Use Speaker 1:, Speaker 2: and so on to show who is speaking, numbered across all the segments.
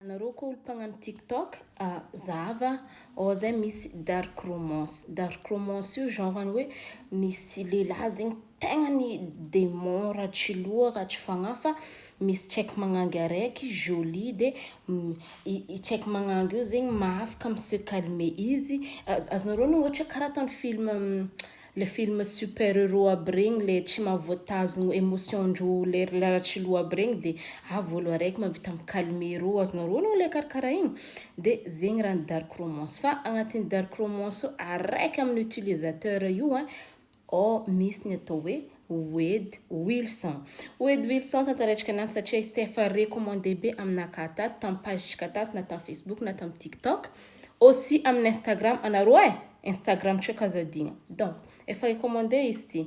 Speaker 1: Nareo koa olo mpagnano TikTok, zava zay misy dark romance. Dark romance io genre hoe misy lehilahy zegny tegna ny démon ratry loha ratry fagnahy fa misy tsaiky magnangy araiky jolie de i tsaiky magnangy io zegny mahafaka se calmer izy. Azonareo no ohatra karaha tany film le film super héros aby regny le tsy mahavoatazogno émotion-ndreo le ratry loha aby regny de vôlo araiky mahavita calmer rô. Azonareo no le karakaraha igny de zegny raha dark romance. Fa agnatin'ny dark romance araiky amin'ny utilisateur io misy ny atao hoe Wade Wilson. Wade Wilson tantaratrika ananjy satria izy efa recommandé be aminakahy tato tamin'ny pagetsika tato na tamin'ny Facebook na tamin'ny TikTok. Aussi amin'ny Instagram anareo Instagram tsy kazadigna. Donc efa recommandé izy ty.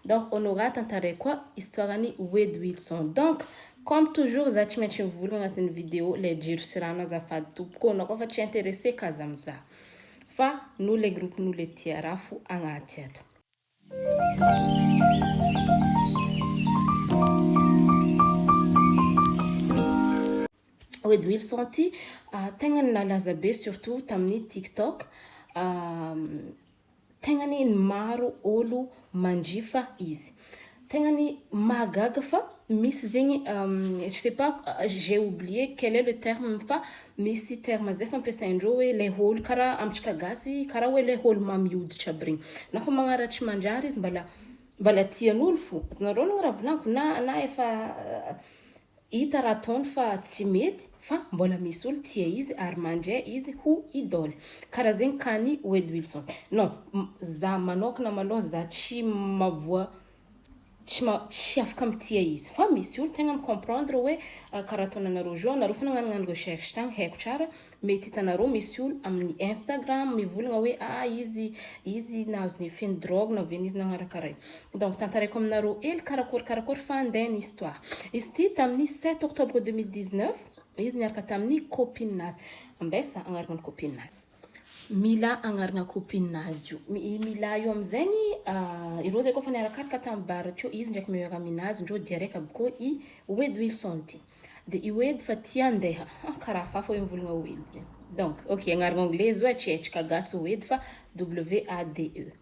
Speaker 1: Donc onoraha tantaray koa histoire-ny Wade Wilson. Donc comme toujours za tsy maintsy mivolagna agnatin'ny vidéo le jiro sy rano azafady tompoko anao koa fa tsy intéressé kaza mizaha. Fa nous le groupe nous le tia raha fo agnaty ato. Wade Wilson ty tegna nalaza be surtout tamin'ny TikTok. Tegna ny maro olo manjifa izy. Tegna ny magaga fa misy zegny je sais pas, j'ai oublié quel est le terme fa misy terme zay fampiasaindreo hoe le olo karaha amitsika gasy karaha hoe le olo mamioditra aby regny. Na fa magnaratry manjary izy mbala tian'olo fo. Nareo no raha volaniko na efa hita raha ataony fa tsy mety fa mbola misy olo tia izy ary mandray izy ho idole. Karaha zegny kany Wade Wilson. Non, za manokana malôha za tsy mavoa tsy afaka mitia izy. Fa misy olo tegna comprendre hoe karaha ataonanareo jo nareo fa nagnano recherche tagny haiko tsara mety hitanareo misy olo amin'ny Instagram mivolagna hoe izy nahazo ny effet drogue na veny izy nagnarakaraiky. Donc tantaraiko aminareo hely karakory fa andeha ny histoire. Izy ty tamin'ny 7 octobre 2019 izy niaraka tamin'ny copine-nazy. Ambesa agnarana ny copine-nazy. Mila agnarana copine-nazy io. Mila io amizegny ireo zay koa fa niarakaraka tamin'ny bar teo izy ndraiky meilleur aminazy ndreo direct aby koa i Wade Wilson ty. De i Wade fa tia andeha karaha fafa hoe mivolagna Wade zegny. Donc ok agnarana anglais zao tsy etrika gasy Wade fa WADE.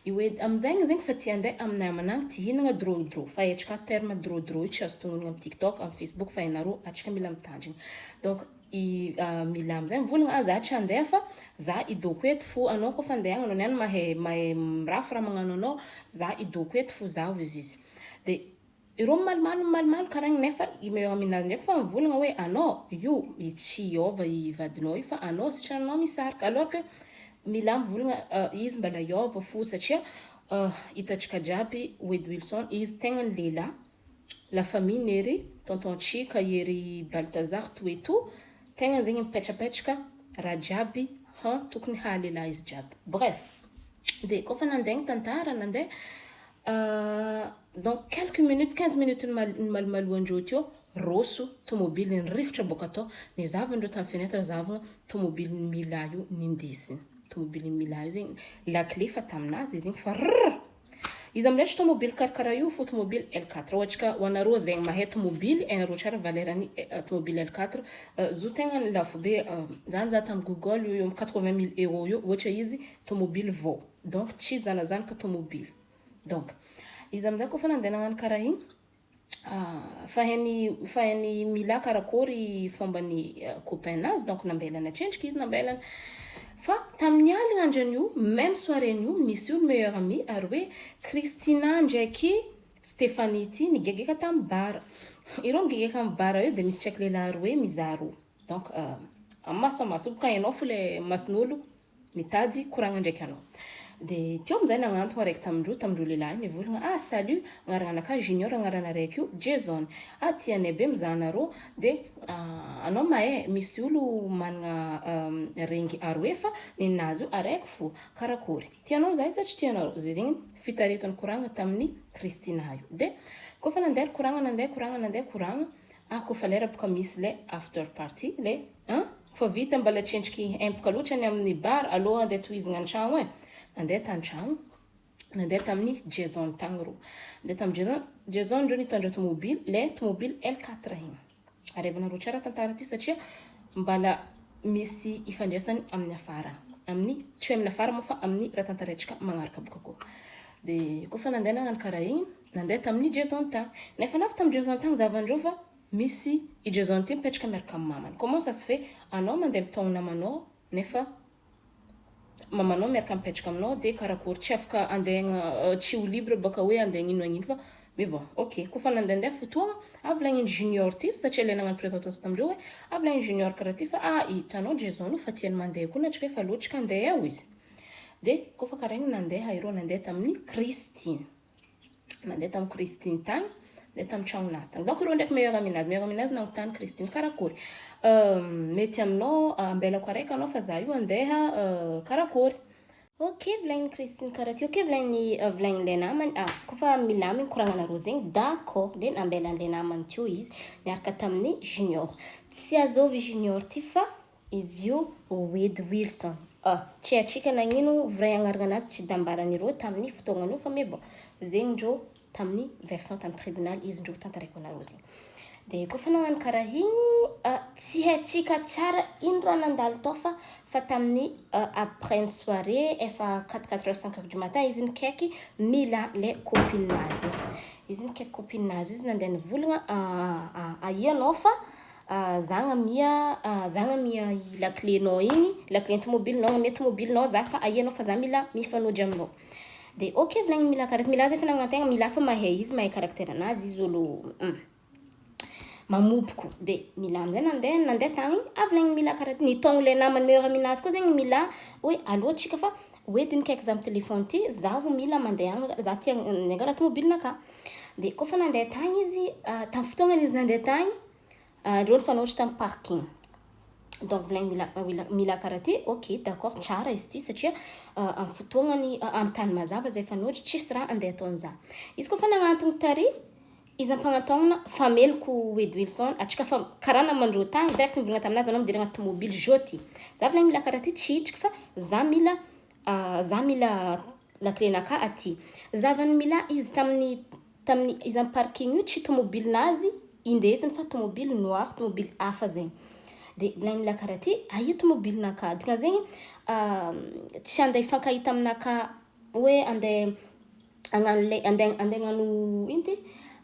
Speaker 1: I Wade amizegny zegny fa tia andeha aminay amanagny tia hinagna dro fa etrika terme dro tsy azo tononigna amin'ny TikTok amin'ny Facebook fa ianareo atrika mila mitandrina. Donc mila amizay mivolagna za tsy andeha fa za idoko eto fo anao koa fa andeha anao niany mahay mirafy raha magnano anao za idoko eto fo zaho izy. De ireo malimaly karaha igny nefa i meilleur aminazy ndraiky fa mivolagna hoe anao io tsy iova i vadinao io fa anao sy tranonao misarika alors que mila mivolagna izy mbala iova fo satria hitatrika jiaby Wade Wilson izy tegna ny lehilahy la famille nery tonton Chika ery Baltazar Toeto tegna zegny mipetrapetraka raha jiaby tokony lehilahy izy jiaby. Bref, de koa fa nandeha tantara nandeha dans quelques minutes 15 minutes ny malomaloandreo teo roso tomobile nirifitra boka atao nizavandreo tamin'ny fenêtre zavagna tomobile ny mila io nindesiny. Tomobile mila io zegny la clé fa taminazy zegny fa izy amin'letra tomobile karakaraha io fo tomobile L4 ohatrika hoanareo zegny mahay tomobile hainareo tsara valerany tomobile L4 zo tegna ny lafo be zany za tamin'ny Google io 80 000 € io ohatra izy tomobile vao. Donc tsy zanazanaka tomobile. Donc izy amin'izay koa fa nandeha nagnano karaha igny fahainy mila karakory fomban'ny copain-nazy donc nambelana tsendriky izy nambelana fa tamin'ny aligna andran'io même soirée n'io misy olo meilleur ami ary hoe Christina ndraiky Stéphanie ty nigegeka tamin'ny bar. Ireo migegeka amin'ny bar io de misy tsaiky lehilahy roe mizaha roa. Donc maso boka ianao fo le mason'olo mitady koragna ndraiky anao. De teo amizay nagnantogna araiky tamindreo lehilahy nivolagna salut agnarana anakahy Junior agnarana araiky io Jason tianay be mizaha anareo de anao mahay misy olo managna rengy aroe fa ninazy io araiky fo karakory tianao zahay sa tsy tianareo zay zegny fitaretany koragna tamin'ny Christina io. De koa fa nandeha koragna koa fa lera boka misy le after party le fa vita mbala tsendriky empaka loatra ny amin'ny bar aloha andeha tohizigna an-tragno andeha tan-tragno nandeha tamin'ny Jason tagny rô. Nandeha tamin'ny Jason ndreo nitondra tomobile le tomobile L4 igny. Arevanareo tsara tantara ty satria mbala misy ifandraisany amin'ny afara. Amin'ny tsy amin'ny afara moa fa amin'ny raha tantaraintsika magnaraka boka koa. De kofa nandeha nagnano karaha igny, nandeha tamin'ny Jezontin. Nefa navy tamin'ny Jezontin zavandreo fa misy i Jezontin mipetraka miaraka amin'ny mamany. Comment ça se fait? Anao mandeha mitogno namanao nefa mamanao miaraka mipetraka aminao de karakory tsy afaka andeha tsy ho libre baka hoe andeha ino fa mais bon, ok. Kofa nandeha fotoagna, avy lagniny junior ty satria le nagnano présentation tamindreo hoe avy lagniny junior karaha ty fa hitanao Jason fa tiany mandeha koa na tsika fa loatrika andeha ao izy. De kofa karaha igny nandeha ireo nandeha tamin'ny Christine. Nandeha tamin'ny Christine tagny, nandeha tamin'ny tragnonazy tagny. Donc ireo ndraiky meilleur aminazy nagnontany Christine karakory. Mety aminao ambelako araiky anao fa za io andeha karakory. Ok, volagniny Christine karaha ty. Ok, volagniny le namany. Kofa milaminy koragnanareo zegny, d'accord. De nambelan'le namany teo izy niaraka tamin'ny junior. Tsy azovy junior ty fa izy io Wade Wilson. Tsy atsika nagnino vrai agnarana azy tsy dambaran'ireo tamin'ny fotoagnanio fa mais bon, zegny ndreo tamin'ny version tamin'ny tribunal izy ndreo tantaraiko anareo zegny. De kofa nagnano karaha igny, tsy haitsika tsara ino raha nandalo tao fa tamin'ny après une soirée efa 4h05 du matin izy nikaiky mila le copine-nazy. Izy nikaiky copine-nazy izy nandeha nivolagna aianao fa zagna mia la clénao igny, la clé automobilenao, mia automobilenao za fa aianao fa za mila mifanojy aminao. De ok volagniny mila karaha mila zay fa nagnantegna mila fa mahay izy mahay caractère-nazy izy olo mamoboko. De mila amizay nandeha tagny avy lagniny mila karaha ty nitogno le namany meilleur aminazy koa zegny mila hoe allô tsika fa hoedy nikaiky za amin'ny téléphone ty zaho mila mandeha agny za tia nangala tomobilinaka. De kofa nandeha tagny izy tamin'ny fotoagnany izy nandeha tagny reo nifanohitra tamin'ny parking. Donc volagniny mila karaha ty, ok d'accord tsara izy ty satria amin'ny fotoagnany amin'ny tany mazava zay fanohitra tsisy raha andeha ataon'za. Izy kofa nagnantogny tary izy ampagnatognana fameloko Wade Wilson atsika fa karaha namandreo tagny direct nivolagna taminazy anao midiragna tomobily jôty. Za volagniny mila karaha ty tsy hitrika fa za mila la clénaka aty. Zavany mila izy tamin'ny izy amin'ny parking io tsy tomobilinazy indesiny fa tomobily noir, tomobily hafa zegny. De volagniny mila karaha ty aia tomobilinaka dika zegny tsy andeha ifankahita aminaka hoe andeha agnano le andeha agnano ino ty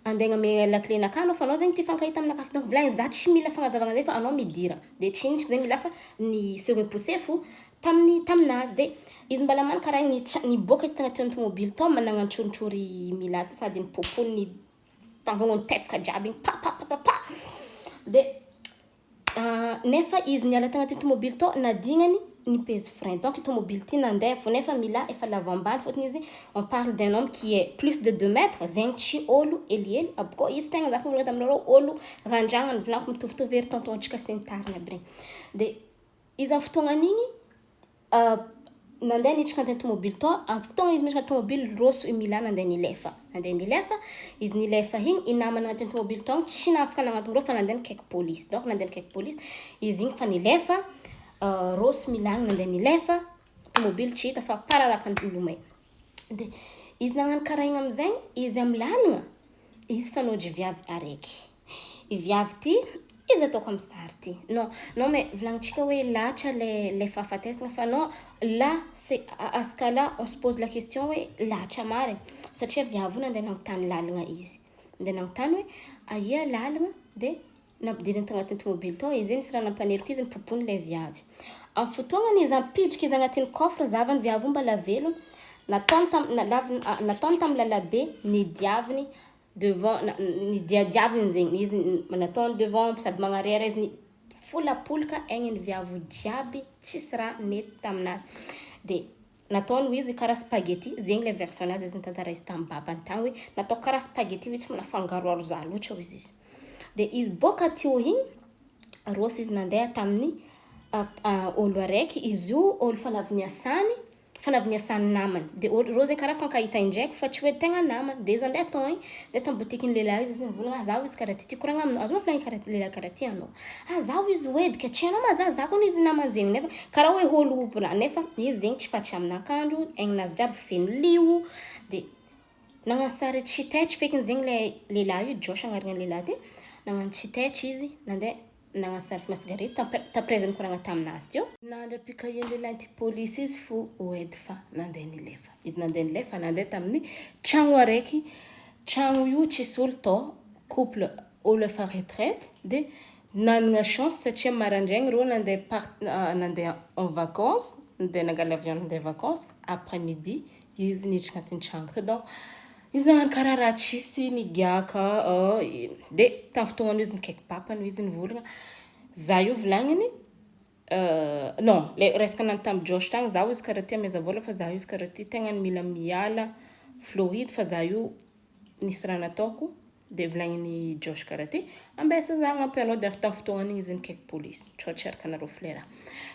Speaker 1: andeha agname la clénaka anao fa anao zegny ty ifankahita aminaka fa donc volagniny za tsy mila fagnazavagna zay fa anao midira. De tsy intsika zegny mila fa ny se repousser fo taminazy. De izy mbala mamy karaha niboaka izy tagnaty tomobily tao managna tsoritsory mila ty sady nipopony tavognony tefaka jiaby igny pa. De nefa izy niala tagnaty tomobily tao nadignany nipèse frein. Donc tomobily ty nandeha fo nefa mila efa lava ambany fôtony izy on parle d'un homme qui est plus de 2 mètres zegny tsy ôlo eliely aboko izy tegna za volagna taminareo ôlo randragnany volaniko mitovitovy ery tontontsika sy ny tariny aby regny. De izy amin'ny fotoagnan'igny nandeha nitrika an'ty tomobily tao amin'ny fotoagna izy miditra tomobily roso mila nandeha nilefa izy nilefa igny inamana agnaty tomobily tao tsy nafaka nagnatony reo fa nandeha nikaiky police. Donc nandeha nikaiky police izy igny fa nilefa roso milagny nandeha nilefa tomobily tsy hita fa pararaka lomay. De izy nagnano karaha igny amizegny izy amin'ny lalagna izy fanojy viavy araiky. I viavy ty izy ataoko amin'ny sary ty. Non mais volagnintsika hoe lahatra le fahafatesagna fa non là c'est à ce cas-là on se pose la question hoe lahatra marigny satria viavy nandeha nagnotany lalagna izy. Nandeha nagnotany hoe aia lalagna de nampidiriny tagnatin'ny tomobily tao izy nisy raha nampaneloko izy nipopony le viavy. Amin'ny fotoagnany izy ampidrika izy agnatin'ny coffre zavany viavy mbala velony nataony tamin'ny lalabe nidiaviny devant nidiadiaviny zegny izy nataony devant sady magnarera izy folapolaka aigniny viavy jiaby tsisy raha nety taminazy. De nataony izy karaha spaghetti zegny le version nazy izy nitantara izy tamin'ny babany tagny hoe natao karaha spaghetti izy tsy nafangaroaro za loatra izy. De izy boka teo igny roso izy nandeha tamin'ny ôlo araiky izy io ôlo fanavy niasany namany. De reo zegny karaha fankahita indraiky fa tsy hoe tegna namany. De izy andeha tao igny de tamin'ny botikin'ny lehilahy izy mivolagna zaho izy karaha ty koragna aminao azo volagny karaha lehilahy karaha ty anao zaho izy wedika tsy anao za koa izy namany zegny nefa karaha hoe ôlo obra nefa izy zegny tsy fatry amin'akandro aigninazy jiaby feno lio. De nagnano sary tsy taitry fekiny zegny le lehilahy io Josh agnarana lehilahy ty nagnano tsy taitry izy nandeha nagnasalfa masigarety taprezany koragna taminazy teo nandrapikahian lehilahy anty polisy izy fo oedy fa nandeha nilefa izy nandeha nilefa nandeha tamin'ny tragno araiky tragno io tsisy olo tao couple olo efa retraite de nanagna chance satria marandraigny rô nandeha en vacances nandeha nangala avion nandeha vacances après midi izy niditra agnatin'ny tragno to donc izy nagnano karaha raha tsisy nigiaka de tamin'ny fotoagnan'io izy nikaiky papany izy nivolagna za io volagniny non le resaka nany tamin'ny Josh tagny zaho izy karaha ty ameza vola fa za io izy karaha ty tegna mila miala Floride fa za io nisy raha nataoko de volagniny Josh karaha ty ambesa za agnampy anao de avy tamin'ny fotoagnan'igny izy nikaiky polisy tsao tsy araka anareo flera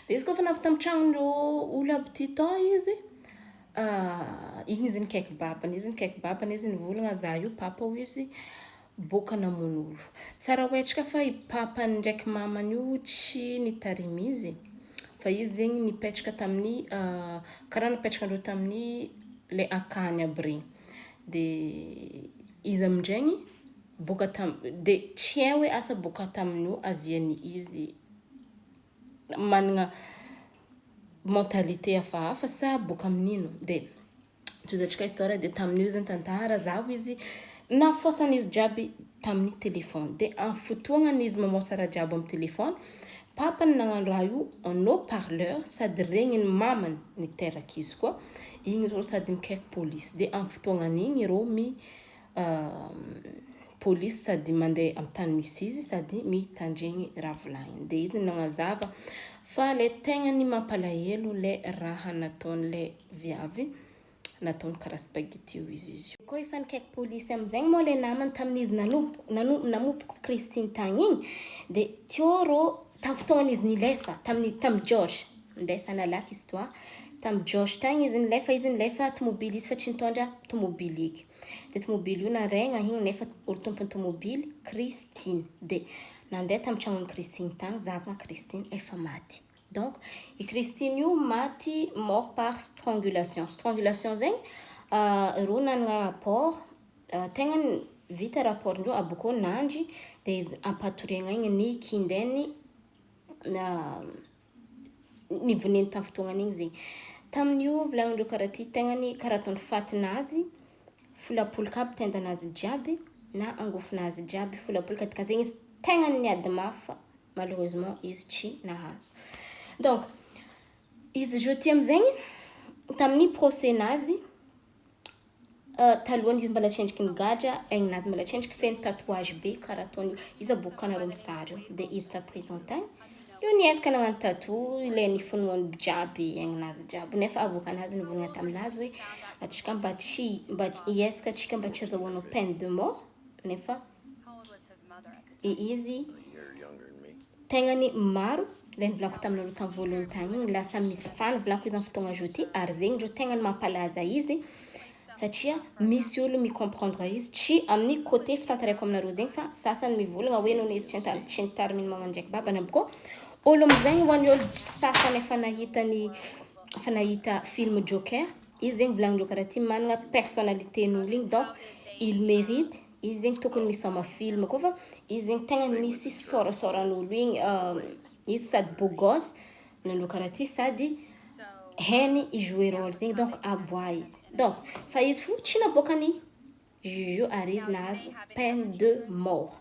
Speaker 1: de izy kofa navy tamin'ny tragnon'reo olo aby ty tao izy igny izy nikaiky babany izy nivolagna za io papa o izy boka namon'olo tsara oetraka fa i papany ndraiky mamany io tsy nitarimy izy fa izy zegny nipetraka tamin'ny karaha nipetraka andreo tamin'ny le akany aby regny de izy amindraigny boka de tsy hay hoe asa boka tamin'io aviany izy managna mentalité hafahafa sa boka amin'ino de tozatrika histoire de tamin'io zany tantara zaho izy nafosany izy jiaby tamin'ny telefôny de amin'ny fotoagnany izy mamosa raha jiaby amin'ny telefôny papany nagnano raha io en haut-parleur sady regniny mamany niteraka izy koa igny rô sady mikaiky polisy de amin'ny fotoagnan'igny rô polisy sady mandeha amin'ny tany misy izy sady mitandregny raha volagniny de izy nagnazava fa le tegna ny mampalahelo le raha nataon'le viavy nataony karaha spaghetti io izy io koa efa nikaiky polisy am'zegny moa le namany tamin'izy namompoko Christine tagny igny de teo rô tamin'ny fotoagnan'izy nilefa tamin'ny Josh ndesa nalaky histoire tamin'ny Josh tagny izy nilefa tomobily izy fa tsy nitondra tomobily eky de tomobily io naregna igny nefa olo tompon'ny tomobily Christine de nandeha tamin'ny tragnon'ny Christine tagny zavagna Christine efa maty donc i Christine io maty mort par strangulation zegny rô nanagna rapport tegna vita rapport ndreo aboko nandry de izy ampatoriagna igny ny kindeny nivoneny tamin'ny fotoagnan'igny zegny tamin'io volagnindreo karaha ty tegna ny karaha ataony fatinazy folapolaka aby tendanazy jiaby na angofinazy jiaby folapolaka dika zegny izy tegna niady mafy fa malheureusement izy tsy nahazo donc izy jeudi am'zegny tamin'ny procès-nazy talohan'ny izy mbala tsendriky nigadra aigninazy mbala tsendriky feno tatouage be karaha ataony izy aboaka anareo misary de izy ta prison tagny io niezaka nagnano tatou ile nifonoany jiaby aigninazy jiaby nefa avokanazy nivolagna taminazy hoe atsika mba hiezaka atsika mba tsy azahoanao peine de mort nefa izy tegna ny maro le nivolako taminareo tamin'ny voalohany tagny igny lasa misy fany volako izy amin'ny fotoagna jeudi ary zegny ndreo tegna ny mampalaza izy satria misy olo micomprendre izy tsy amin'ny côté fitantarako aminareo zegny fa sasany mivolagna hoe nono izy tsy nitariminy mamany ndraiky babany aboko olo am'zegny ho an'ny olo sasany efa nahita film Joker izy zegny volagnindreo karaha ty managna personnalité n'olo igny donc il mérite izy zegny tokony misoma film koa fa izy zegny tegna misy sorasoran'olo igny izy sady beau gosse nanao karaha ty sady hainy ijouer rôle zegny donc aboa izy donc fa izy fo tsy naboakany juge ary izy nahazo peine de mort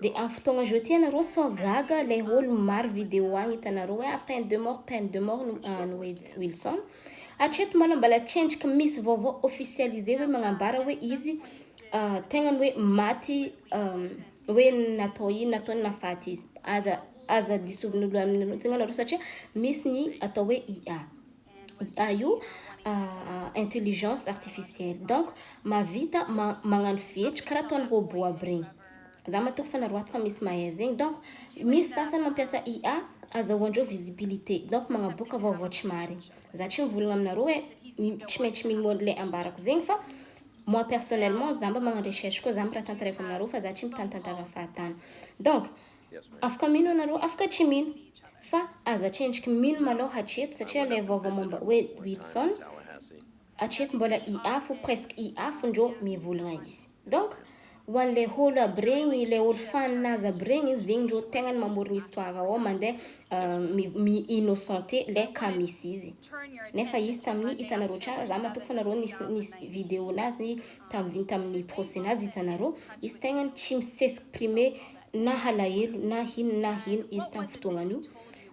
Speaker 1: de amin'ny fotoagna jeudi anareo sao gaga le olo maro vidéo agny hitanareo hoe peine de mort no Wade Wilson atreto mala mbala tsendriky misy vaovao officialisé hoe magnambara hoe izy tegna hoe maty hoe natao ino nataony nafaty izy aza disovin'olo amin'ny zegny anareo satria misy ny atao hoe IA io intelligence artificielle donc mavita magnano fihetsy karaha ataony robot aby regny za matoko fa naroaty fa misy mahay zegny donc misy sasany mampiasa IA azahoandreo visibilité donc magnaboaka vaovao tsy marigny za tsy mivolagna aminareo hoe tsy maintsy mimoly le ambarako zegny fa moi personnellement za mba magnano recherche koa za miraha tantarako aminareo fa za tsy mitantantara fahatany donc afaka mino anareo afaka tsy mino fa aza tsendriky mino malôha hatreto satria le vaovao momba hoe Wilson hatreto mbola IA fo presque IA fo ndreo mivolagna izy donc ho an'ilay olo aby regny, ilay olo faninazy aby regny, zegny ndreo tegna ny mamorona histoire ao mandeha mi-innocenté lay cas misy izy. Nefa izy tamin'ny hitanareo tsara, za matoko fa nareo nisy vidéonazy tamin'ny procès-nazy hitanareo, izy tegna tsy s'exprimer na alahelo na ino izy tamin'ny fotoagnan'io.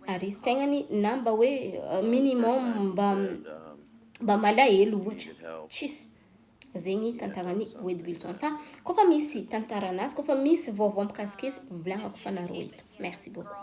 Speaker 1: Ary izy tegnany na mba hoe minimum mba malahelo ohatra. Tsisy. Zegny tantarany Wade Wilson. Fa kofa misy tantaranazy, kofa misy vaovao mikasika izy, volagnako fa nareo eto. Merci beaucoup.